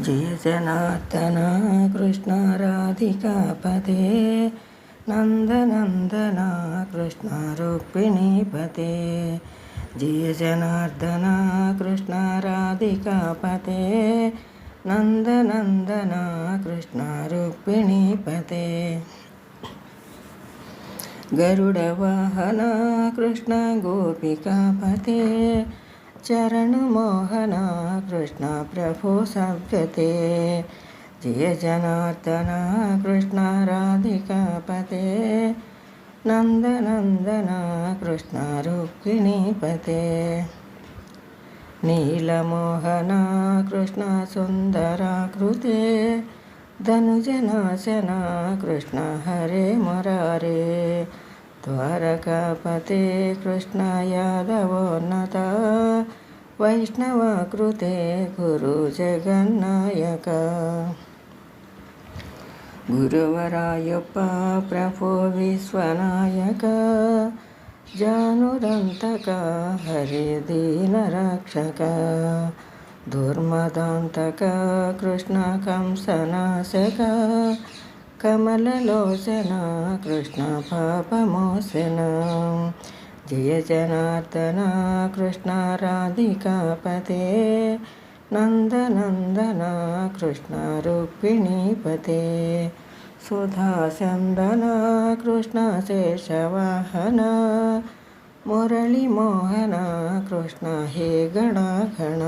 जय जनार्दन कृष्ण राधिकापते नन्दनन्दन कृष्ण रुक्मिणीपते। जय जनार्दन कृष्ण राधिकापते नन्दनन्दन कृष्ण रुक्मिणीपते। गरुडवाहन कृष्ण गोपिकापते चरणमोहन कृष्ण प्रभु सद्गते। जय जनार्दन कृष्ण राधिकापते नन्दनन्दन कृष्ण रुक्मिणीपते। नीलमोहन कृष्ण सुन्दराकृते धनुजनाशन कृष्ण हरे मुरारे। द्वारकापते कृष्ण यादवोन्नत वैष्णवकृते गुरु जगन्नायक। गुरुवरायप्प प्रभु विश्वनायक जानुरन्तक हरे दीनरक्षक। दुर्मदान्तक कृष्ण कंसनाशक कमललोचन कृष्ण पापमोचन। जय जनार्दन कृष्ण राधिकापते नन्दनन्दन कृष्ण रुक्मिणीपते। सुधाचन्दन कृष्ण शेषवाहन मुरलीमोहन कृष्ण हे गणागण।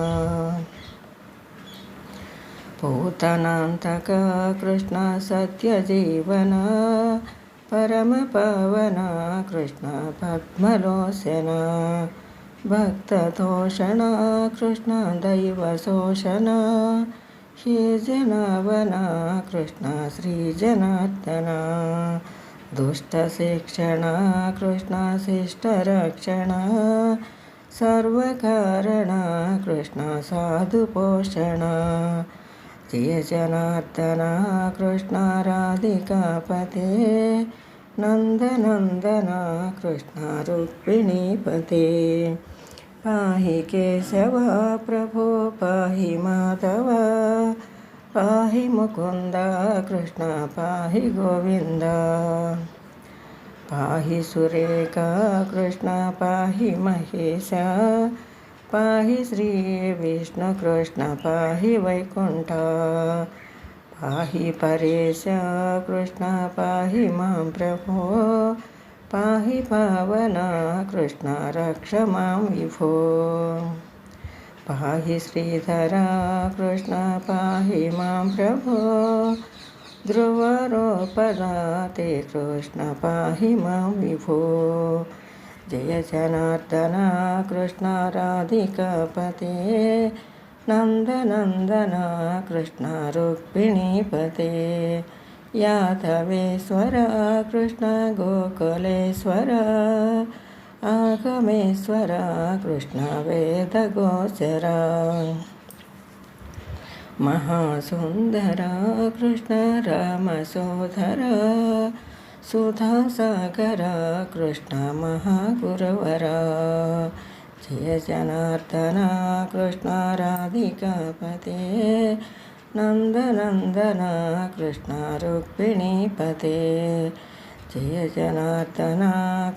पूतनान्तक कृष्ण सत्यजीवन परमपावन कृष्ण पद्मलोचन। भक्ततोषण कृष्ण दैवशोषण हे जनावन कृष्ण श्रीजनार्दन। दुष्टशिक्षण कृष्ण शिष्टरक्षण सर्वकारण कृष्ण साधुपोषण। जय जनार्दन कृष्ण राधिकापते नन्दनन्दन कृष्ण रुक्मिणीपते। पाहि केशव प्रभो पाहि माधव पाहि मुकुन्द कृष्ण पाहि गोविन्द। पाहि सुरेखा कृष्ण पाहि महेश पाहि श्री विष्णु कृष्ण पाहि वैकुण्ठ। पाहि परेश कृष्ण पाहि मां प्रभो पाहि पावन कृष्ण रक्ष मां विभो। पाहि श्रीधर कृष्ण पाहि मां प्रभो ध्रुवरोपदा ते कृष्ण पाहि मां विभो। जय जनार्दन कृष्ण राधिकापते नन्दनन्दन कृष्ण रुक्मिणीपते। यादवेश्वर कृष्ण गोकुलेश्वर आगमेश्वर कृष्ण वेदगोचर। महासुन्दर कृष्ण रामसोदर सुधासागर कृष्ण महागुरुवर। जय जनार्दन कृष्ण राधिकापते नन्दनन्दन कृष्ण रुक्मिणीपते। जय जनार्दन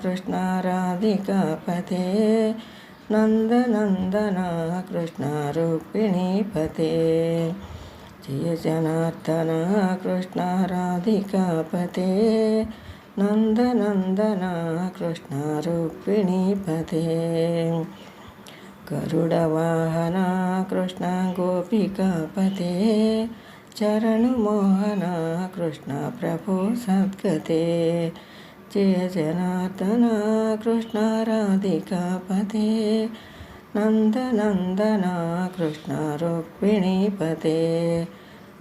कृष्ण राधिकापते नन्दनन्दन कृष्ण रुक्मिणीपते। जय जनार्दन कृष्ण राधिकापते नन्दनन्दन कृष्ण रुक्मिणीपते। गरुडवाहन कृष्ण गोपिकापते चरणमोहन कृष्ण प्रभु सद्गते। जय जनार्दन कृष्ण राधिकापते नन्दनन्दन कृष्ण रुक्मिणीपते।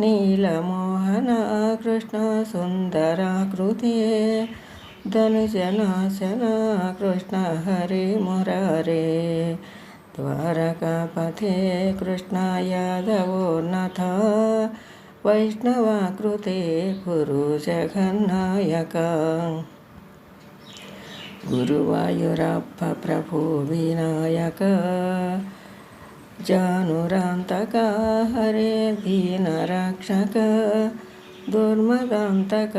नीलमोहन कृष्ण सुन्दराकृते धनुजनाशन कृष्ण हरे मुरारे। द्वारकापते कृष्ण यादवोन्नत वैष्णवाकृते गुरु जगन्नायक। गुरुवायुरप्प प्रभु विनायक जानुरान्तक हरे दीनरक्षक दुर्मदान्तक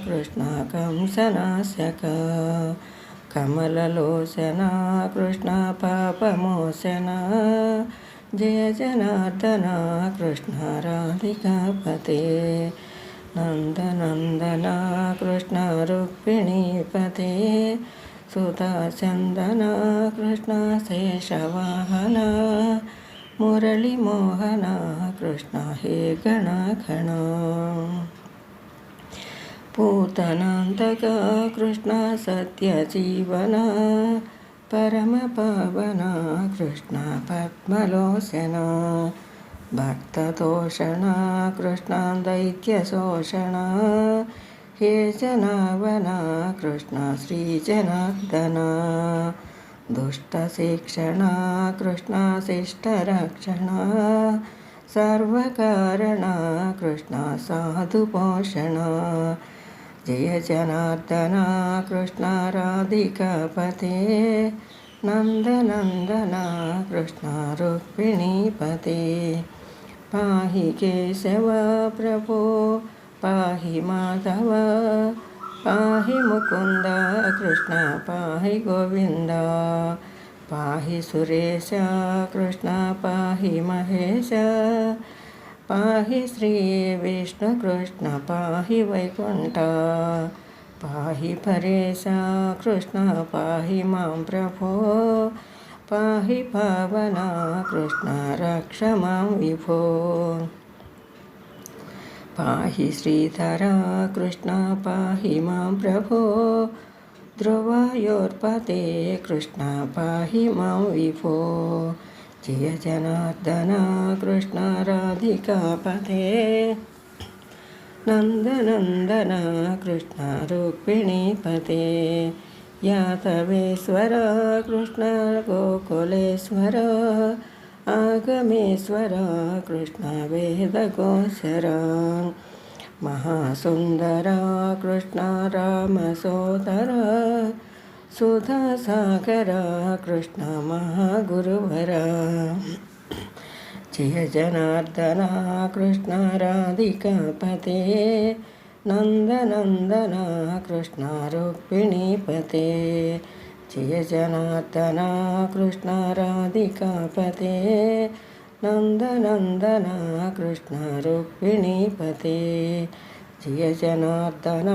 कृष्ण कंसनाशक कमललोचन कृष्ण पापमोचन जय जनार्दन कृष्ण राधिकापते नन्दनन्दन कृष्ण रुक्मिणीपते सुधाचन्दन कृष्ण शेषवाहन मुरलीमोहन कृष्ण हे गणगण पूतनान्तक कृष्ण सत्यजीवन परमपावन कृष्ण पद्मलोचन भक्ततोषण कृष्ण दैत्यशोषण हे जनावन कृष्ण श्रीजनार्दन दुष्टशिक्षण कृष्ण शिष्टरक्षण सर्वकारण कृष्ण साधुपोषण जय जनार्दन कृष्ण राधिकापते नन्दनन्दन कृष्ण रुक्मिणीपते पाहि केशव प्रभो पाहि माधव पाहि मुकुन्द कृष्ण पाहि गोविन्द पाहि सुरेश कृष्ण पाहि महेश पाहि श्री विष्णु कृष्ण पाहि वैकुण्ठ पाहि परेश कृष्ण पाहि मां प्रभो पाहि पावन कृष्ण रक्ष मां विभो पाहि श्रीधर कृष्ण पाहि मां प्रभो ध्रुवयोर्पते कृष्ण पाहि मां विभो जय जनार्दन कृष्ण राधिकापते नन्दनन्दन कृष्ण रुक्मिणीपते यादवेश्वर कृष्ण गोकुलेश्वर आगमेश्वर कृष्ण वेदगोचर महासुन्दर कृष्ण रामसोदर सुधासागर कृष्ण महागुरुवर जय जनार्दन कृष्ण राधिकापते नन्दनन्दन कृष्ण रुक्मिणीपते जय जनार्दन कृष्ण राधिकापते नन्दनन्दन कृष्ण रुक्मिणीपते जय जनार्दन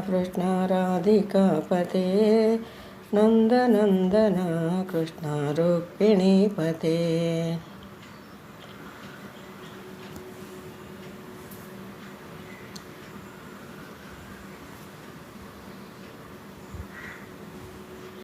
कृष्ण राधिकापते नन्दनन्दन कृष्ण रुक्मिणीपते।